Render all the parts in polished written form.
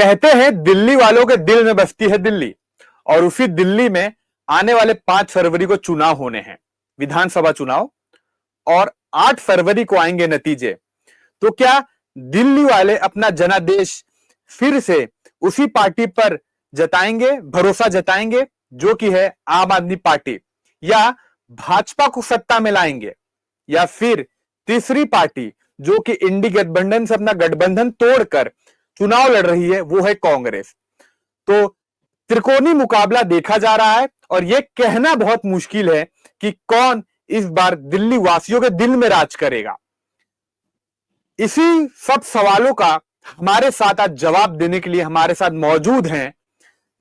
कहते हैं दिल्ली वालों के दिल में बसती है दिल्ली, और उसी दिल्ली में आने वाले 5 फरवरी को चुनाव होने हैं, विधानसभा चुनाव, और 8 फरवरी को आएंगे नतीजे। तो क्या दिल्ली वाले अपना जनादेश फिर से उसी पार्टी पर जताएंगे, भरोसा जताएंगे, जो कि है आम आदमी पार्टी, या भाजपा को सत्ता में लाएंगे, या फिर तीसरी पार्टी जो कि इंडी गठबंधन से अपना गठबंधन तोड़कर चुनाव लड़ रही है, वो है कांग्रेस। तो त्रिकोणी मुकाबला देखा जा रहा है, और यह कहना बहुत मुश्किल है कि कौन इस बार दिल्ली वासियों के दिल में राज करेगा। इसी सब सवालों का हमारे साथ आज जवाब देने के लिए हमारे साथ मौजूद हैं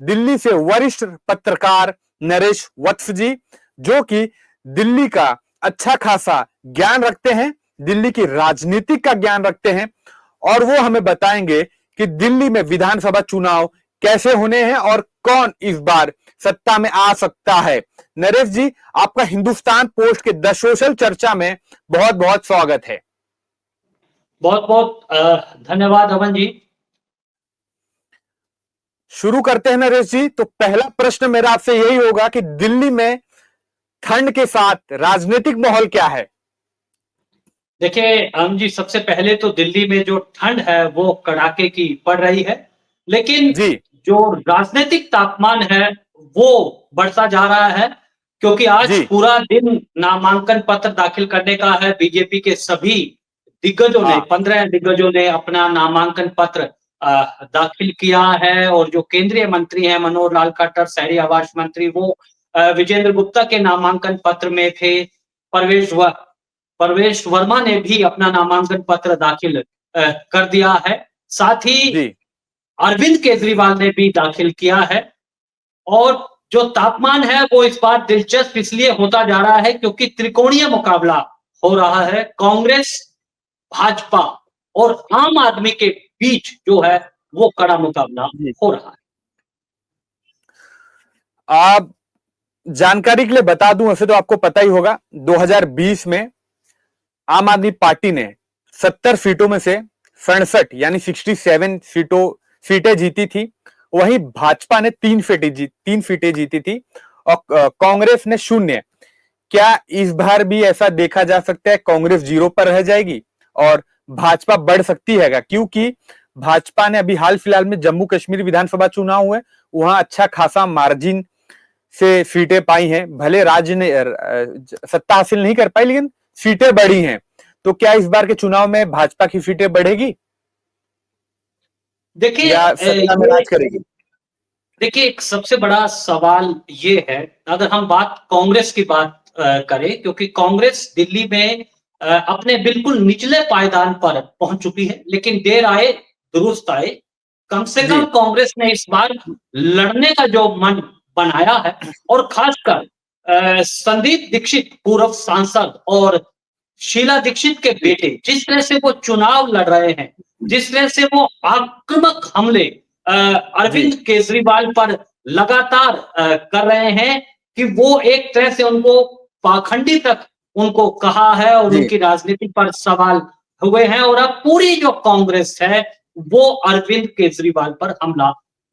दिल्ली से वरिष्ठ पत्रकार नरेश वत्स जी, जो कि दिल्ली का अच्छा खासा ज्ञान रखते हैं, दिल्ली की राजनीति का ज्ञान रखते हैं, और वो हमें बताएंगे कि दिल्ली में विधानसभा चुनाव कैसे होने हैं और कौन इस बार सत्ता में आ सकता है। नरेश जी, आपका हिंदुस्तान पोस्ट के द सोशल चर्चा में बहुत बहुत स्वागत है। बहुत बहुत धन्यवाद अमन जी। शुरू करते हैं नरेश जी। तो पहला प्रश्न मेरा आपसे यही होगा कि दिल्ली में ठंड के साथ राजनीतिक माहौल क्या है? देखिए अमन जी, सबसे पहले तो दिल्ली में जो ठंड है वो कड़ाके की पड़ रही है, लेकिन जी जो राजनीतिक तापमान है वो बढ़ता जा रहा है, क्योंकि आज जी पूरा दिन नामांकन पत्र दाखिल करने का है। बीजेपी के सभी दिग्गजों ने, हाँ 15 दिग्गजों ने अपना नामांकन पत्र दाखिल किया है, और जो केंद्रीय मंत्री हैं मनोहर लाल खट्टर, शहरी आवास मंत्री, वो विजेंद्र गुप्ता के नामांकन पत्र में थे। परवेश वर्मा ने भी अपना नामांकन पत्र दाखिल कर दिया है। साथ ही जी अरविंद केजरीवाल ने भी दाखिल किया है। और जो तापमान है वो इस बार दिलचस्प इसलिए होता जा रहा है क्योंकि त्रिकोणीय मुकाबला हो रहा है। कांग्रेस, भाजपा और आम आदमी के बीच जो है वो कड़ा मुकाबला जी हो रहा है। आप जानकारी के लिए बता दूं, वैसे तो आपको पता ही होगा, 2020 में आम आदमी पार्टी ने 70 सीटों में से 67 यानी 67 सीटें जीती थी। वहीं भाजपा ने 3 सीटें जीती थी, और कांग्रेस ने 0। क्या इस बार भी ऐसा देखा जा सकता है कांग्रेस 0 पर रह जाएगी और भाजपा बढ़ सकती है? क्योंकि भाजपा ने अभी हाल फिलहाल में जम्मू कश्मीर विधानसभा चुनाव हुए, वहां अच्छा खासा मार्जिन से सीटें पाई हैं। भले राज्य ने सत्ता हासिल नहीं कर पाई, लेकिन सीटें बढ़ी हैं। तो क्या इस बार के चुनाव में भाजपा की सीटें बढ़ेगी देखिए या सत्ता में राज करेगी? देखिए एक सबसे बड़ा सवाल ये है, अगर हम बात कांग्रेस की बात करें, क्योंकि कांग्रेस दिल्ली में अपने बिल्कुल निचले पायदान पर पहुंच चुकी है, लेकिन देर आए दुरुस्त आए। कम से जी कम कांग्रेस ने इस बार लड़ने का जो मन बनाया है, और खासकर संदीप दीक्षित पूर्व सांसद और शीला दीक्षित के बेटे जिस तरह से वो चुनाव लड़ रहे हैं, जिस तरह से वो आक्रामक हमले जी अरविंद केजरीवाल पर लगातार कर रहे हैं, कि वो एक तरह से उनको पाखंडी तक उनको कहा है, और जी उनकी राजनीति पर सवाल हुए हैं, और अब पूरी जो कांग्रेस है वो अरविंद केजरीवाल पर हमला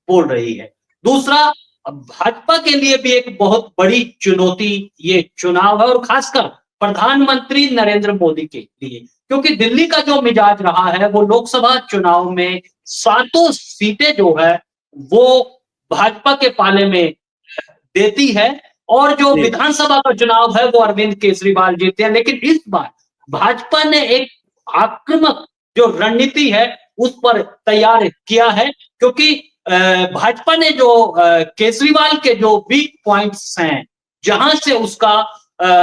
बोल रही है। दूसरा, भाजपा के लिए भी एक बहुत बड़ी चुनौती ये चुनाव है, और खासकर प्रधानमंत्री नरेंद्र मोदी के लिए, क्योंकि दिल्ली का जो मिजाज रहा है वो लोकसभा चुनाव में 7 सीटें जो है वो भाजपा के पाले में देती है, और जो जी विधानसभा का चुनाव है वो अरविंद केजरीवाल जीते हैं। लेकिन इस बार भाजपा ने एक आक्रामक जो रणनीति है उस पर तैयार किया है, क्योंकि भाजपा ने जो केजरीवाल के जो वीक पॉइंट्स हैं, जहां से उसका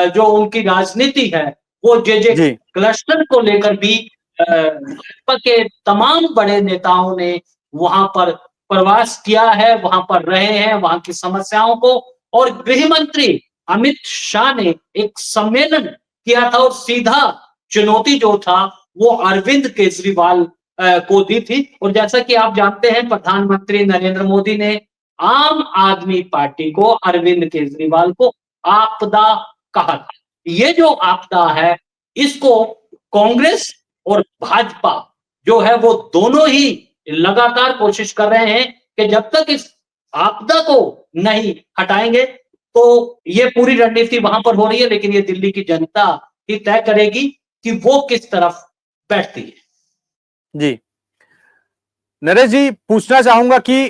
जो उनकी राजनीति है, वो जे जी क्लस्टर को लेकर भी भाजपा के तमाम बड़े नेताओं ने वहां पर प्रवास किया है, वहां पर रहे हैं, वहां की समस्याओं को। और गृह मंत्री अमित शाह ने एक सम्मेलन किया था, और सीधा चुनौती जो था वो अरविंद केजरीवाल को दी थी। और जैसा कि आप जानते हैं, प्रधानमंत्री नरेंद्र मोदी ने आम आदमी पार्टी को, अरविंद केजरीवाल को आपदा कहा था। ये जो आपदा है, इसको कांग्रेस और भाजपा जो है वो दोनों ही लगातार कोशिश कर रहे हैं कि जब तक इस आपदा को नहीं हटाएंगे तो ये पूरी रणनीति वहां पर हो रही है, लेकिन ये दिल्ली की जनता ही तय करेगी कि वो किस तरफ बैठती है। जी, नरेश जी, पूछना चाहूंगा कि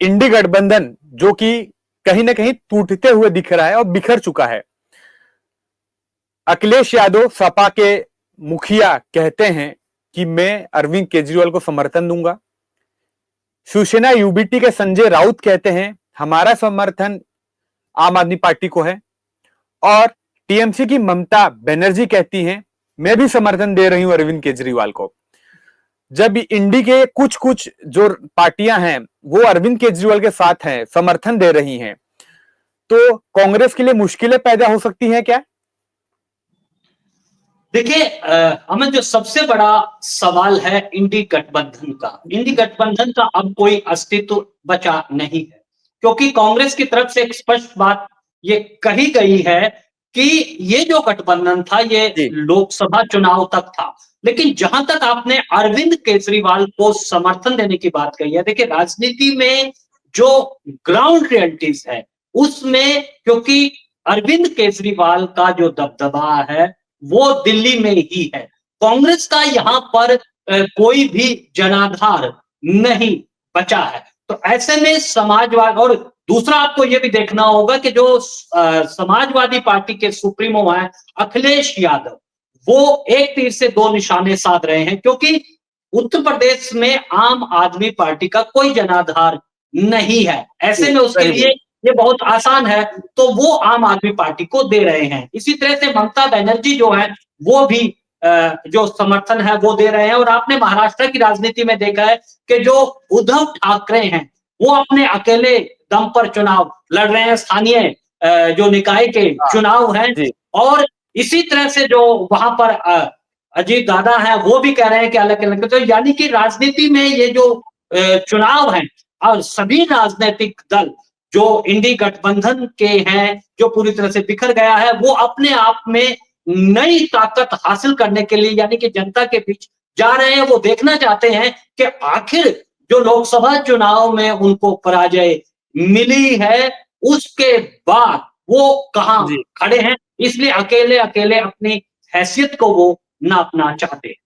इंडी गठबंधन जो कि कहीं ना कहीं टूटते हुए दिख रहा है और बिखर चुका है, अखिलेश यादव सपा के मुखिया कहते हैं कि मैं अरविंद केजरीवाल को समर्थन दूंगा। शिवसेना यूबीटी के संजय राउत कहते हैं हमारा समर्थन आम आदमी पार्टी को है, और टीएमसी की ममता बनर्जी कहती हैं मैं भी समर्थन दे रही हूं अरविंद केजरीवाल को। जब इंडी के कुछ कुछ जो पार्टियां हैं वो अरविंद केजरीवाल के साथ हैं, समर्थन दे रही हैं, तो कांग्रेस के लिए मुश्किलें पैदा हो सकती हैं क्या? देखिए अमन, जो सबसे बड़ा सवाल है इंडी गठबंधन का, इंडी गठबंधन का अब कोई अस्तित्व बचा नहीं है, क्योंकि कांग्रेस की तरफ से एक स्पष्ट बात ये कही गई है कि ये जो गठबंधन था ये जी, लोकसभा चुनाव तक था। लेकिन जहां तक आपने अरविंद केजरीवाल को समर्थन देने की बात कही है, देखिए राजनीति में जो ग्राउंड रियलिटीज है उसमें, क्योंकि अरविंद केजरीवाल का जो दबदबा है वो दिल्ली में ही है, कांग्रेस का यहां पर कोई भी जनाधार नहीं बचा है। तो ऐसे में समाजवाद, और दूसरा आपको यह भी देखना होगा कि जो समाजवादी पार्टी के सुप्रीमो हैं अखिलेश यादव, वो एक तीर से दो निशाने साध रहे हैं, क्योंकि उत्तर प्रदेश में आम आदमी पार्टी का कोई जनाधार नहीं है। ऐसे में उसके लिए ये बहुत आसान है, तो वो आम आदमी पार्टी को दे रहे हैं। इसी तरह से ममता बनर्जी जो है वो भी जो समर्थन है वो दे रहे हैं। और आपने महाराष्ट्र की राजनीति में देखा है कि जो उद्धव ठाकरे हैं वो अपने अकेले दम पर चुनाव लड़ रहे हैं, स्थानीय जो निकाय के चुनाव हैं। जी, और इसी तरह से जो वहां पर अजीत दादा हैं वो भी कह रहे हैं कि अलग अलग, तो यानी कि राजनीति में ये जो चुनाव हैं और सभी राजनीतिक दल जो इंडी गठबंधन के हैं जो पूरी तरह से बिखर गया है, वो अपने आप में नई ताकत हासिल करने के लिए यानी कि जनता के बीच जा रहे हैं। वो देखना चाहते हैं कि आखिर जो लोकसभा चुनाव में उनको पराजय मिली है उसके बाद वो कहां जी, खड़े हैं, इसलिए अकेले अकेले अपनी हैसियत को वो नापना चाहते हैं।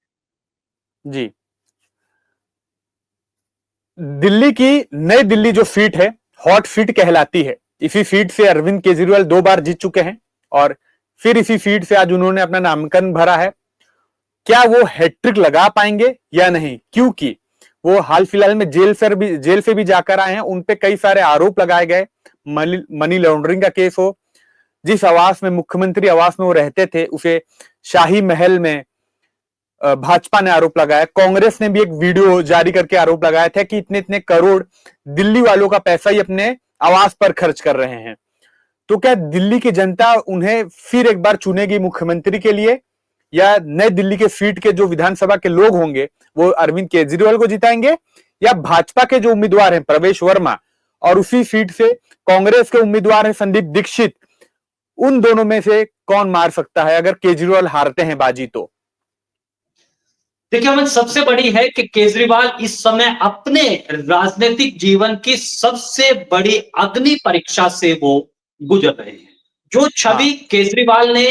जी। दिल्ली की नई दिल्ली जो सीट है हॉट सीट कहलाती है। इसी सीट से अरविंद केजरीवाल 2 बार जीत चुके हैं और फिर इसी सीट से आज उन्होंने अपना नामांकन भरा है। क्या वो हैट्रिक लगा पाएंगे या नहीं, क्योंकि वो हाल फिलहाल में जेल से भी जाकर आए हैं। उन पे कई सारे आरोप लगाए गए, मनी लॉन्ड्रिंग का केस हो, जिस आवास में मुख्यमंत्री आवास में वो रहते थे उसे शाही महल में भाजपा ने आरोप लगाया। कांग्रेस ने भी एक वीडियो जारी करके आरोप लगाया था कि इतने इतने करोड़ दिल्ली वालों का पैसा ही अपने आवास पर खर्च कर रहे हैं। तो क्या दिल्ली की जनता उन्हें फिर एक बार चुनेगी मुख्यमंत्री के लिए, या नई दिल्ली के सीट के जो विधानसभा के लोग होंगे वो अरविंद केजरीवाल को जिताएंगे, या भाजपा के जो उम्मीदवार हैं प्रवेश वर्मा और उसी सीट से कांग्रेस के उम्मीदवार हैं संदीप दीक्षित, उन दोनों में से कौन मार सकता है अगर केजरीवाल हारते हैं बाजी तो? देखिए अमन, सबसे बड़ी है कि केजरीवाल इस समय अपने राजनीतिक जीवन की सबसे बड़ी अग्नि परीक्षा से वो गुजर रहे हैं। जो छवि हाँ, केजरीवाल ने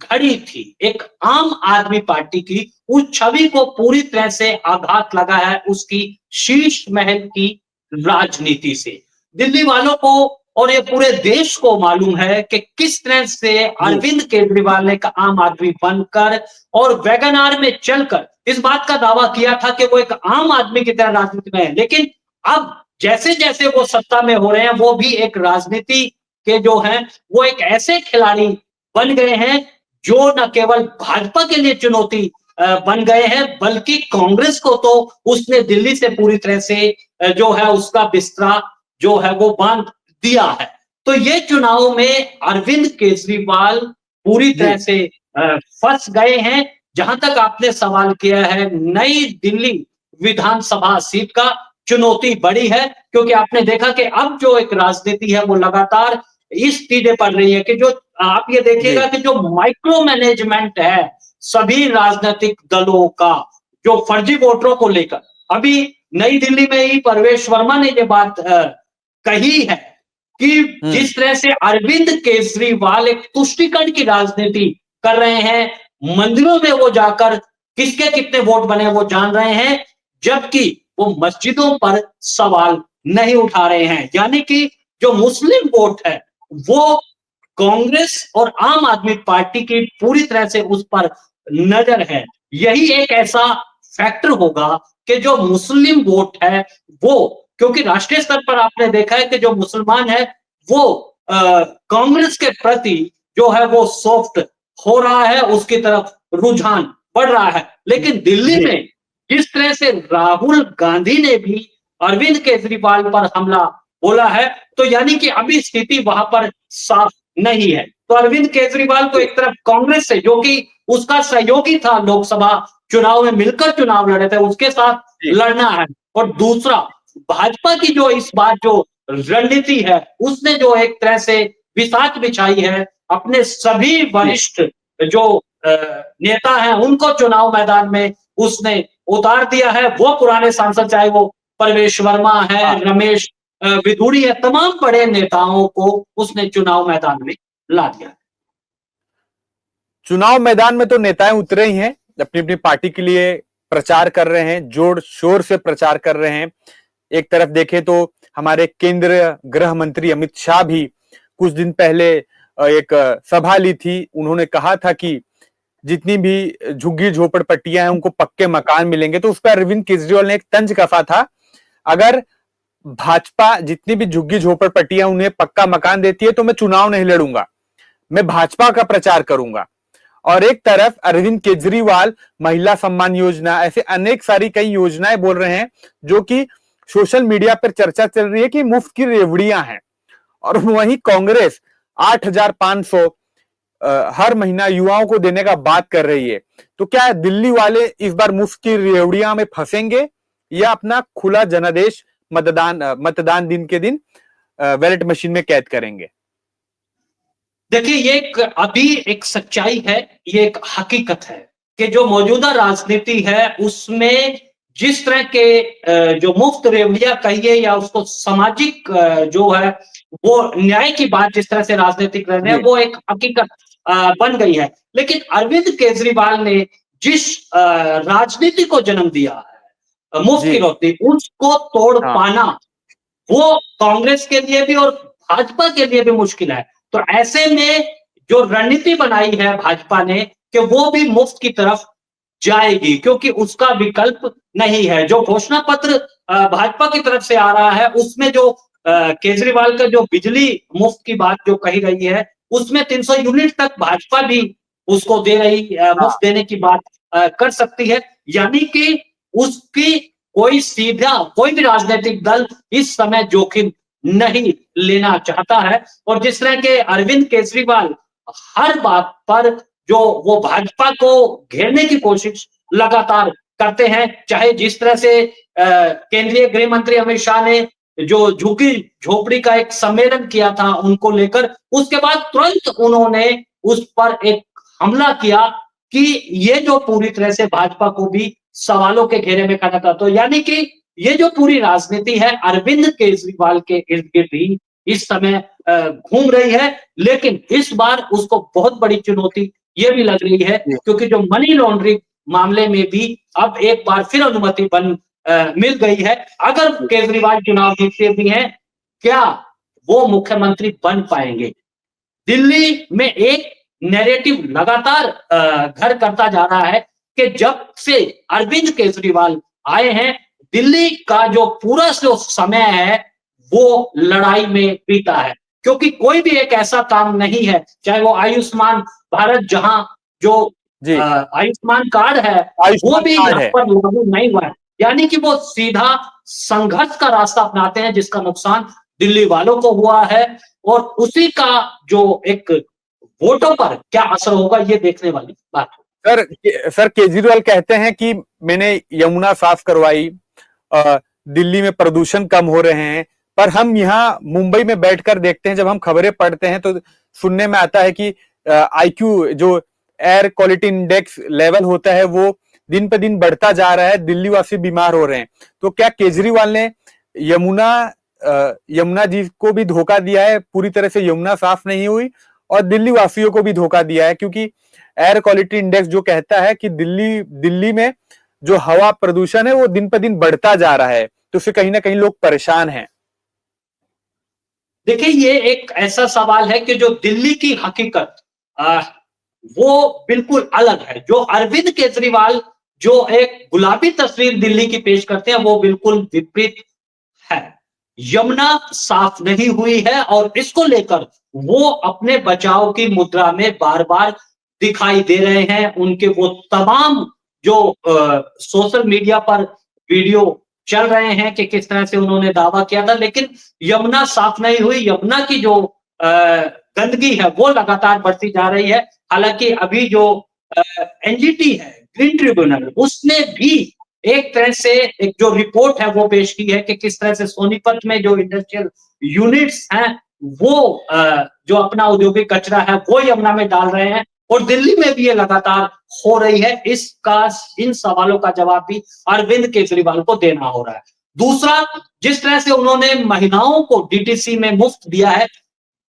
घड़ी थी एक आम आदमी पार्टी की, उस छवि को पूरी तरह से आघात लगा है उसकी शीर्ष महल की राजनीति से। दिल्ली वालों को और ये पूरे देश को मालूम है कि किस तरह से जी, अरविंद केजरीवाल ने एक आम आदमी बनकर और वैगनार में चलकर इस बात का दावा किया था कि वो एक आम आदमी की तरह राजनीति में है। लेकिन अब जैसे जैसे वो सत्ता में हो रहे हैं वो भी एक राजनीति के जो हैं वो एक ऐसे खिलाड़ी बन गए हैं जो न केवल भाजपा के लिए चुनौती बन गए हैं, बल्कि कांग्रेस को तो उसने दिल्ली से पूरी तरह से जो है उसका बिस्तरा जो है वो बांध दिया है। तो ये चुनाव में अरविंद केजरीवाल पूरी जी, तरह से फंस गए हैं। जहां तक आपने सवाल किया है नई दिल्ली विधानसभा सीट का, चुनौती बड़ी है, क्योंकि आपने देखा कि अब जो एक राजनीति है वो लगातार इस सीधे पड़ रही है कि जो आप ये देखिएगा जी, कि जो माइक्रो मैनेजमेंट है सभी राजनीतिक दलों का, जो फर्जी वोटरों को लेकर, अभी नई दिल्ली में ही परवेश वर्मा ने ये बात कही है कि जिस तरह से अरविंद केजरीवाल एक तुष्टीकरण की राजनीति कर रहे हैं, मंदिरों में वो जाकर किसके कितने वोट बने वो जान रहे हैं, जबकि वो मस्जिदों पर सवाल नहीं उठा रहे हैं। यानी कि जो मुस्लिम वोट है वो कांग्रेस और आम आदमी पार्टी की पूरी तरह से उस पर नजर है। यही एक ऐसा फैक्टर होगा कि जो मुस्लिम वोट है वो, क्योंकि राष्ट्रीय स्तर पर आपने देखा है कि जो मुसलमान है वो कांग्रेस के प्रति जो है वो सॉफ्ट हो रहा है, उसकी तरफ रुझान बढ़ रहा है। लेकिन दिल्ली जी। में जिस तरह से राहुल गांधी ने भी अरविंद केजरीवाल पर हमला बोला है, तो यानी कि अभी स्थिति वहां पर साफ नहीं है। तो अरविंद केजरीवाल को एक तरफ कांग्रेस से, जो कि उसका सहयोगी था लोकसभा चुनाव में, मिलकर चुनाव लड़े थे, उसके साथ जी। लड़ना है, और दूसरा भाजपा की जो इस बार जो रणनीति है उसने जो एक तरह से बिसात बिछाई है, अपने सभी वरिष्ठ जो नेता हैं उनको चुनाव मैदान में उसने उतार दिया है। वो पुराने सांसद, चाहे वो परवेश वर्मा है, हाँ। रमेश विधुड़ी है, तमाम बड़े नेताओं को उसने चुनाव मैदान में ला दिया। चुनाव मैदान में तो नेताएं उतरे ही हैं, अपनी अपनी पार्टी के लिए प्रचार कर रहे हैं, जोर शोर से प्रचार कर रहे हैं। एक तरफ देखें तो हमारे केंद्रीय गृह मंत्री अमित शाह भी कुछ दिन पहले एक सभा ली थी। उन्होंने कहा था कि जितनी भी झुग्गी झोपड़पट्टियां हैं उनको पक्के मकान मिलेंगे। तो उस पर अरविंद केजरीवाल ने एक तंज कसा था, अगर भाजपा जितनी भी झुग्गी झोपड़पट्टियां उन्हें पक्का मकान देती है तो मैं चुनाव नहीं लड़ूंगा, मैं भाजपा का प्रचार करूंगा। और एक तरफ अरविंद केजरीवाल महिला सम्मान योजना, ऐसे अनेक सारी कई योजनाएं बोल रहे हैं जो कि सोशल मीडिया पर चर्चा चल रही है कि मुफ्त की रेवड़ियां हैं। और वहीं कांग्रेस 8,500 हर महीना युवाओं को देने का बात कर रही है। तो क्या दिल्ली वाले इस बार मुफ्त की रेवड़ियां में फंसेंगे या अपना खुला जनादेश मतदान दिन के दिन बैलेट मशीन में कैद करेंगे? देखिए, ये अभी एक सच्चाई है, ये एक हकीकत है कि जो मौजूदा राजनीति है उसमें जिस तरह के जो मुफ्त रेवड़ियां कहिए या उसको सामाजिक जो है वो न्याय की बात जिस तरह से राजनीति कर रहे हैं वो एक हकीकत बन गई है। लेकिन अरविंद केजरीवाल ने जिस राजनीति को जन्म दिया है, मुफ्त की रोटी, उसको तोड़ पाना वो कांग्रेस के लिए भी और भाजपा के लिए भी मुश्किल है। तो ऐसे में जो रणनीति बनाई है भाजपा ने कि वो भी मुफ्त की तरफ जाएगी, क्योंकि उसका विकल्प नहीं है। जो घोषणा पत्र भाजपा की तरफ से आ रहा है उसमें जो केजरीवाल का जो बिजली मुफ्त की बात जो कही रही है उसमें 300 यूनिट तक भाजपा भी उसको दे रही, मुफ्त देने की बात कर सकती है। यानी कि उसकी कोई भी राजनीतिक दल इस समय जोखिम नहीं लेना चाहता है। और जिस तरह के अरविंद केजरीवाल हर बात पर जो वो भाजपा को घेरने की कोशिश लगातार करते हैं, चाहे जिस तरह से केंद्रीय गृह मंत्री अमित शाह ने जो झुग्गी झोपड़ी का एक सम्मेलन किया था उनको लेकर, उसके बाद तुरंत उन्होंने उस पर एक हमला किया कि ये जो पूरी तरह से भाजपा को भी सवालों के घेरे में खड़ा था। तो यानी कि ये जो पूरी राजनीति है अरविंद केजरीवाल के इर्द गिर्द ही इस समय घूम रही है। लेकिन इस बार उसको बहुत बड़ी चुनौती ये भी लग रही है, क्योंकि जो मनी लॉन्ड्रिंग मामले में भी अब एक बार फिर अनुमति मिल गई है। अगर केजरीवाल चुनाव जीतते भी हैं, क्या वो मुख्यमंत्री बन पाएंगे? दिल्ली में एक नैरेटिव लगातार घर करता जा रहा है कि जब से अरविंद केजरीवाल आए हैं, दिल्ली का जो पूरा जो समय है वो लड़ाई में बीता है, क्योंकि कोई भी एक ऐसा काम नहीं है, चाहे वो आयुष्मान भारत, जहां जो आयुष्मान कार्ड है वो भी यहाँ पर लागू नहीं हुआ है। यानी कि वो सीधा संघर्ष का रास्ता अपनाते हैं, जिसका नुकसान दिल्ली वालों को हुआ है, और उसी का जो एक वोटों पर क्या असर होगा ये देखने वाली बात है। सर केजरीवाल कहते हैं कि मैंने यमुना साफ करवाई, दिल्ली में प्रदूषण कम हो रहे हैं, पर हम यहाँ मुंबई में बैठकर देखते हैं, जब हम खबरें पढ़ते हैं तो सुनने में आता है कि आईक्यू जो एयर क्वालिटी इंडेक्स लेवल होता है वो दिन पे दिन बढ़ता जा रहा है, दिल्ली वासी बीमार हो रहे हैं, तो क्या केजरीवाल ने यमुना जी को भी धोखा दिया है? पूरी तरह से यमुना साफ नहीं हुई और दिल्ली वासियों को भी धोखा दिया है, क्योंकि एयर क्वालिटी इंडेक्स जो कहता है कि दिल्ली में जो हवा प्रदूषण है वो दिन पर दिन बढ़ता जा रहा है, तो उससे कहीं ना कहीं लोग परेशान हैं। देखिए, ये एक ऐसा सवाल है कि जो दिल्ली की हकीकत वो बिल्कुल अलग है। जो अरविंद केजरीवाल जो एक गुलाबी तस्वीर दिल्ली की पेश करते हैं, वो बिल्कुल विपरीत है। यमुना साफ नहीं हुई है और इसको लेकर वो अपने बचाव की मुद्रा में बार-बार दिखाई दे रहे हैं। उनके वो तमाम जो सोशल मीडिया पर वीडियो चल रहे हैं कि किस तरह से उन्होंने दावा किया था, लेकिन यमुना साफ नहीं हुई। यमुना की जो गंदगी है वो लगातार बढ़ती जा रही है। हालांकि अभी जो एनजीटी है, ग्रीन ट्रिब्यूनल, उसने भी एक तरह से एक जो रिपोर्ट है वो पेश की है कि किस तरह से सोनीपत में जो इंडस्ट्रियल यूनिट्स हैं वो जो अपना औद्योगिक कचरा है वो यमुना में डाल रहे हैं और दिल्ली में भी ये लगातार हो रही है। इन सवालों का जवाब भी अरविंद केजरीवाल को देना हो रहा है। दूसरा, जिस तरह से उन्होंने महिलाओं को डीटीसी में मुफ्त दिया है,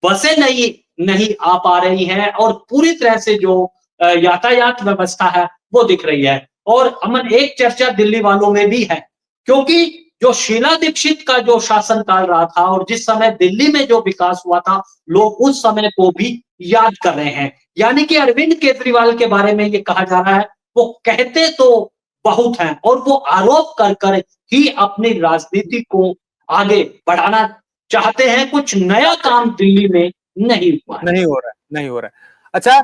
बसें नहीं आ पा रही हैं और पूरी तरह से जो यातायात व्यवस्था है वो दिख रही है। और अमन, एक चर्चा दिल्ली वालों में भी है, क्योंकि जो शीला दीक्षित का जो शासनकाल रहा था और जिस समय दिल्ली में जो विकास हुआ था, लोग उस समय को भी याद कर रहे हैं। यानी कि अरविंद केजरीवाल के बारे में ये कहा जा रहा है, वो कहते तो बहुत हैं और वो आरोप कर ही अपनी राजनीति को आगे बढ़ाना चाहते हैं। कुछ नया काम दिल्ली में नहीं हुआ है। नहीं हो रहा है। अच्छा,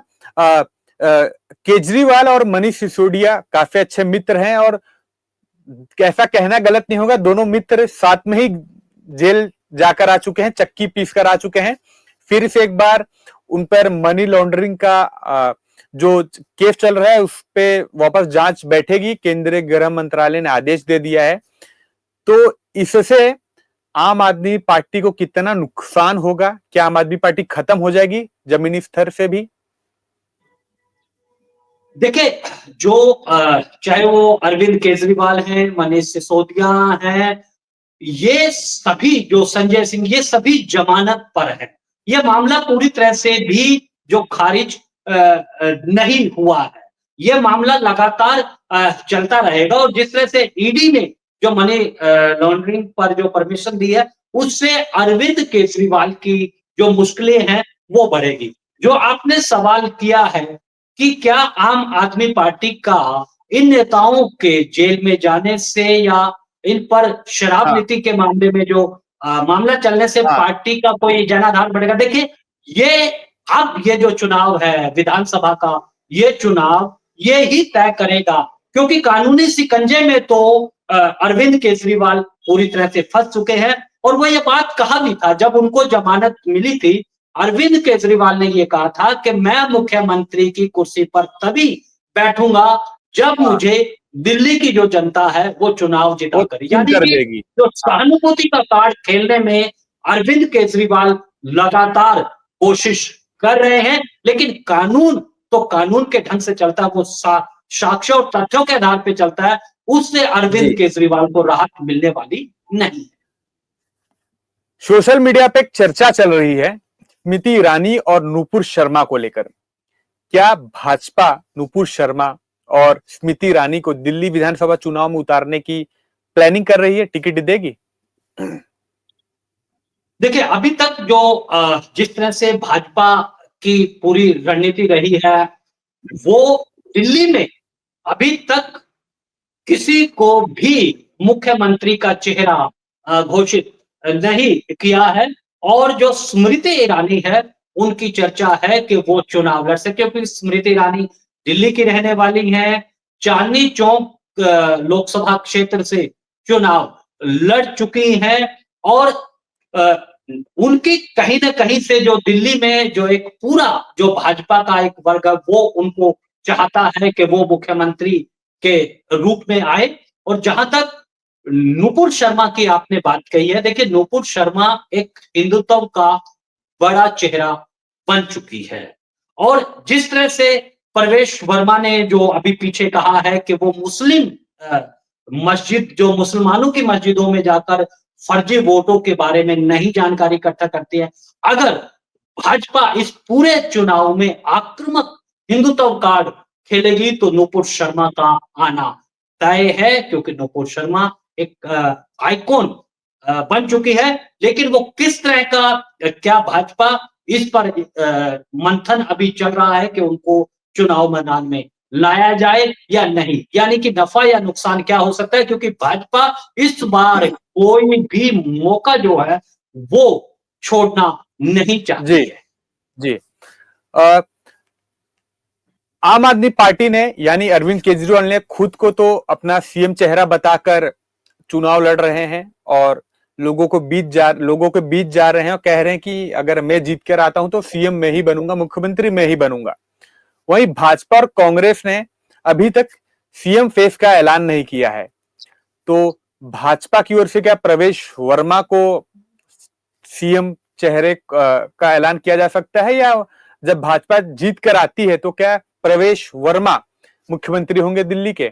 केजरीवाल और मनीष सिसोदिया काफी अच्छे मित्र हैं और ऐसा कहना गलत नहीं होगा, दोनों मित्र साथ में ही जेल जाकर आ चुके हैं, चक्की पीस कर आ चुके हैं। फिर से एक बार उन पर मनी लॉन्ड्रिंग का जो केस चल रहा है उस पे वापस जांच बैठेगी। केंद्रीय गृह मंत्रालय ने आदेश दे दिया है। तो इससे आम आदमी पार्टी को कितना नुकसान होगा? क्या आम आदमी पार्टी खत्म हो जाएगी जमीनी स्तर से भी? देखिए, जो चाहे वो अरविंद केजरीवाल हैं, मनीष सिसोदिया हैं, ये सभी जो संजय सिंह, ये सभी जमानत पर हैं। ये मामला पूरी तरह से भी जो खारिज नहीं हुआ है। ये मामला लगातार चलता रहेगा और जिस तरह से ईडी ने जो मनी लॉन्ड्रिंग पर जो परमिशन दी है, उससे अरविंद केजरीवाल की जो मुश्किलें हैं वो बढ़ेगी। जो आपने सवाल किया है कि क्या आम आदमी पार्टी का इन नेताओं के जेल में जाने से या इन पर शराब हाँ, नीति के मामले में जो मामला चलने से हाँ, पार्टी का कोई जनाधार बढ़ेगा? देखिए, ये अब ये जो चुनाव है विधानसभा का, ये चुनाव ये ही तय करेगा, क्योंकि कानूनी शिकंजे में तो अरविंद केजरीवाल पूरी तरह से फंस चुके हैं और वो ये बात कहा भी था जब उनको जमानत मिली थी। अरविंद केजरीवाल ने ये कहा था कि मैं मुख्यमंत्री की कुर्सी पर तभी बैठूंगा जब हाँ, मुझे दिल्ली की जो जनता है वो चुनाव जिता वो करे। चुन यानी कर कि देगी। जो हाँ, सहानुभूति का कार्ड खेलने में अरविंद केजरीवाल लगातार कोशिश कर रहे हैं, लेकिन कानून तो कानून के ढंग से चलता है, वो साक्ष्य और तथ्यों के आधार पर चलता है। उससे अरविंद जी। केजरीवाल को राहत मिलने वाली नहीं। सोशल मीडिया पे एक चर्चा चल रही है स्मृति ईरानी और नूपुर शर्मा को लेकर। क्या भाजपा नूपुर शर्मा और स्मृति ईरानी को दिल्ली विधानसभा चुनाव में उतारने की प्लानिंग कर रही है? टिकट देगी? देखिए, अभी तक जो जिस तरह से भाजपा की पूरी रणनीति रही है, वो दिल्ली में अभी तक किसी को भी मुख्यमंत्री का चेहरा घोषित नहीं किया है और जो स्मृति ईरानी है, उनकी चर्चा है कि वो चुनाव लड़ सकते, क्योंकि स्मृति ईरानी दिल्ली की रहने वाली हैं, चांदनी चौक लोकसभा क्षेत्र से चुनाव लड़ चुकी हैं और अ, उनकी कहीं न कहीं से जो दिल्ली में जो एक पूरा जो भाजपा का एक वर्ग है, वो उनको चाहता है कि वो मुख्यमंत्री के रूप में आए। और जहां तक नुपुर शर्मा की आपने बात कही है, देखिए, नुपुर शर्मा एक हिंदुत्व का बड़ा चेहरा बन चुकी है और जिस तरह से परवेश वर्मा ने जो अभी पीछे कहा है कि वो मुस्लिम मस्जिद, जो मुसलमानों की मस्जिदों में जाकर फर्जी वोटों के बारे में नहीं जानकारी इकट्ठा करती है। अगर भाजपा इस पूरे चुनाव में आक्रामक हिंदुत्व कार्ड खेलेगी तो नूपुर शर्मा का आना तय है, क्योंकि नूपुर शर्मा एक आइकॉन बन चुकी है। लेकिन वो किस तरह का क्या भाजपा इस पर मंथन अभी चल रहा है कि उनको चुनाव मैदान में लाया जाए या नहीं, यानी कि नफा या नुकसान क्या हो सकता है, क्योंकि भाजपा इस बार कोई भी मौका जो है वो छोड़ना नहीं चाहती जी है। जी। आम आदमी पार्टी ने यानी अरविंद केजरीवाल ने खुद को तो अपना सीएम चेहरा बताकर चुनाव लड़ रहे हैं और लोगों के बीच जा रहे हैं और कह रहे हैं कि अगर मैं जीत कर आता हूं तो सीएम मैं ही बनूंगा, मुख्यमंत्री मैं ही बनूंगा। वहीं भाजपा और कांग्रेस ने अभी तक सीएम फेस का ऐलान नहीं किया है। तो भाजपा की ओर से क्या प्रवेश वर्मा को सीएम चेहरे का ऐलान किया जा सकता है, या जब भाजपा जीत कर आती है तो क्या प्रवेश वर्मा मुख्यमंत्री होंगे दिल्ली के?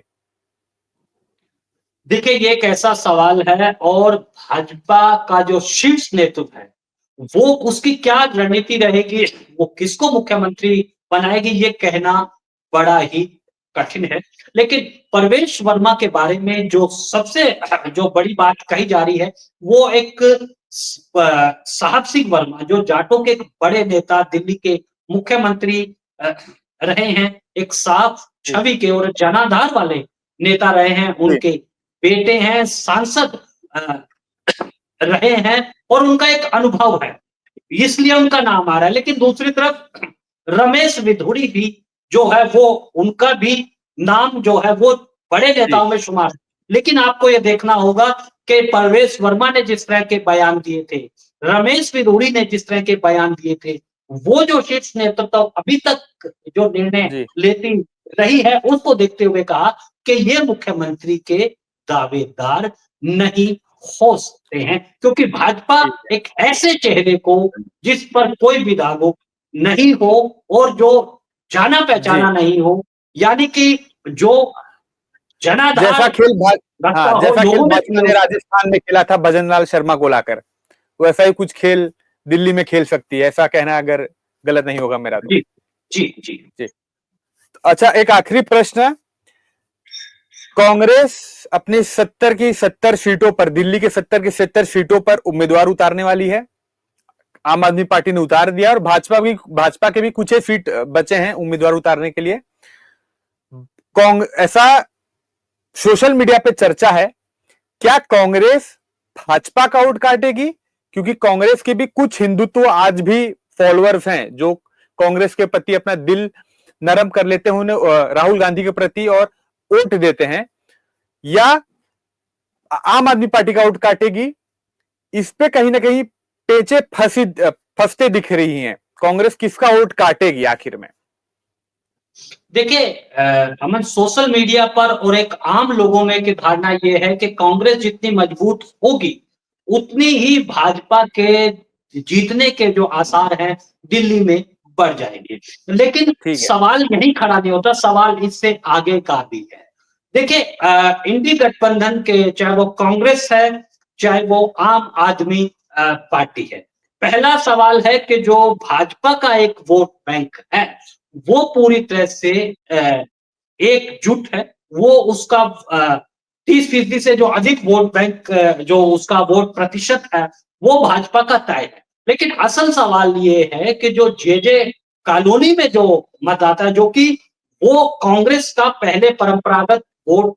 देखिए, ये एक ऐसा सवाल है और भाजपा का जो शीर्ष नेतृत्व है, वो उसकी क्या रणनीति रहेगी, वो किसको मुख्यमंत्री बनाएगी, ये कहना बड़ा ही कठिन है। लेकिन परवेश वर्मा के बारे में जो सबसे जो बड़ी बात कही जा रही है, वो एक साहब सिंह वर्मा, जो जाटों के एक बड़े नेता, दिल्ली के मुख्यमंत्री रहे हैं, एक साफ छवि के और जनाधार वाले नेता रहे हैं, जी उनके बेटे हैं, सांसद रहे हैं और उनका एक अनुभव है, इसलिए उनका नाम आ रहा है। लेकिन दूसरी तरफ रमेश विधुरी भी जो है वो, उनका भी नाम जो है वो बड़े जी नेताओं में शुमार है। लेकिन आपको ये देखना होगा कि परवेश वर्मा ने जिस तरह के बयान दिए थे, रमेश विधुरी ने जिस तरह के बयान दिए थे, वो जो शीर्ष नेतृत्व अभी तक जो निर्णय जी लेती रही है, उसको देखते हुए कहा कि ये मुख्यमंत्री के दावेदार नहीं हो सकते हैं, क्योंकि भाजपा ठीक है। एक ऐसे चेहरे को, जिस पर कोई भी दाग हो, नहीं हो और जो जाना जी पहचाना नहीं हो, यानी कि जो जैसा जनाधार खेल रखता हाँ, हो, जैसा खेल लोगों में भाजपा ने राजस्थान में खेला था भजनलाल शर्मा को लाकर, वैसा ही कुछ खेल दिल्ली में खेल सकती है, ऐसा कहना अगर गलत नहीं होगा मेरा तो। जी, जी, जी। जी। अच्छा, एक आखिरी प्रश्न। कांग्रेस अपनी 70 की 70 सीटों पर, दिल्ली के 70 की 70 सीटों पर उम्मीदवार उतारने वाली है। आम आदमी पार्टी ने उतार दिया और भाजपा के भी कुछ ही सीट बचे हैं उम्मीदवार उतारने के लिए। ऐसा सोशल मीडिया पे चर्चा है, क्या कांग्रेस भाजपा का वोट काटेगी? क्योंकि कांग्रेस के भी कुछ हिंदुत्व आज भी फॉलोअर्स हैं जो कांग्रेस के प्रति अपना दिल नरम कर लेते हैं, उन्हें राहुल गांधी के प्रति और वोट देते हैं, या आम आदमी पार्टी का वोट काटेगी? इस पे कहीं ना कहीं पेचे फंसते दिख रही हैं। कांग्रेस किसका वोट काटेगी आखिर में? देखिए, अमन, सोशल मीडिया पर और एक आम लोगों में की धारणा ये है कि कांग्रेस जितनी मजबूत होगी, उतनी ही भाजपा के जीतने के जो आसार हैं दिल्ली में बढ़ जाएंगे। लेकिन ठीक है। सवाल यही खड़ा नहीं होता, सवाल इससे आगे का भी है। देखिए, इंडी गठबंधन के, चाहे वो कांग्रेस है, चाहे वो आम आदमी पार्टी है, पहला सवाल है कि जो भाजपा का एक वोट बैंक है, वो पूरी तरह से एकजुट है। वो उसका 30% से जो अधिक वोट बैंक, जो उसका वोट प्रतिशत है, वो भाजपा का तय है। लेकिन असल सवाल ये है कि जो जे कॉलोनी में जो मतदाता है, जो कि वो कांग्रेस का पहले परंपरागत वोट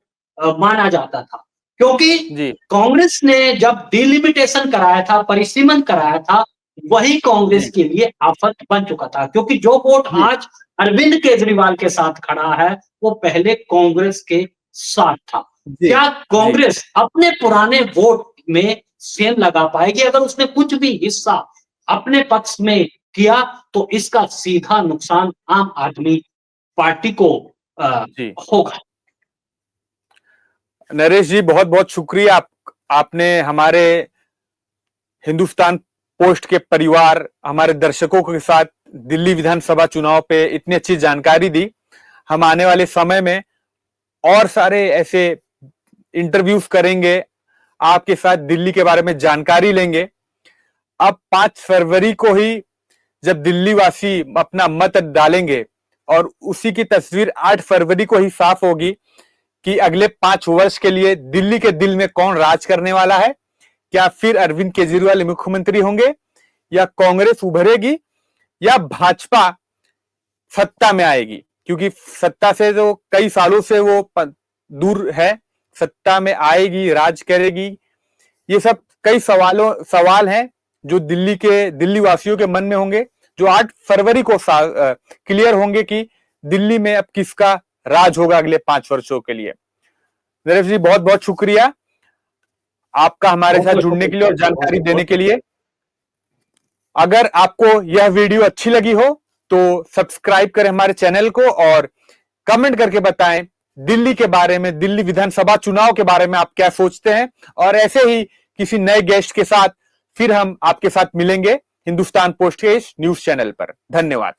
माना जाता था, क्योंकि जी कांग्रेस ने जब डिलिमिटेशन कराया था, परिसीमन कराया था, वही कांग्रेस जी के लिए आफत बन चुका था, क्योंकि जो वोट जी आज अरविंद केजरीवाल के साथ खड़ा है, वो पहले कांग्रेस के साथ था। जी क्या जी कांग्रेस अपने पुराने वोट में सेंध लगा पाएगी? अगर उसने कुछ भी हिस्सा अपने पक्ष में किया, तो इसका सीधा नुकसान आम आदमी पार्टी को जी होगा। नरेश जी, बहुत बहुत शुक्रिया। आपने हमारे हिंदुस्तान पोस्ट के परिवार, हमारे दर्शकों के साथ दिल्ली विधानसभा चुनाव पे इतनी अच्छी जानकारी दी। हम आने वाले समय में और सारे ऐसे इंटरव्यूज करेंगे, आपके साथ दिल्ली के बारे में जानकारी लेंगे। अब 5 फरवरी को ही जब दिल्ली वासी अपना मत डालेंगे और उसी की तस्वीर 8 फरवरी को ही साफ होगी कि अगले 5 वर्ष के लिए दिल्ली के दिल में कौन राज करने वाला है। क्या फिर अरविंद केजरीवाल मुख्यमंत्री होंगे, या कांग्रेस उभरेगी, या भाजपा सत्ता में आएगी, क्योंकि सत्ता से जो कई सालों से वो दूर है, सत्ता में आएगी, राज करेगी। ये सब कई सवाल हैं जो दिल्ली वासियों के मन में होंगे, जो 8 फरवरी को क्लियर होंगे कि दिल्ली में अब किसका राज होगा अगले 5 वर्षों के लिए। नरेश जी, बहुत बहुत शुक्रिया आपका हमारे साथ जुड़ने के लिए और जानकारी देने के लिए। अगर आपको यह वीडियो अच्छी लगी हो तो सब्सक्राइब करें हमारे चैनल को और कमेंट करके बताएं दिल्ली के बारे में, दिल्ली विधानसभा चुनाव के बारे में आप क्या सोचते हैं। और ऐसे ही किसी नए गेस्ट के साथ फिर हम आपके साथ मिलेंगे हिंदुस्तान पोस्ट के इस न्यूज चैनल पर। धन्यवाद।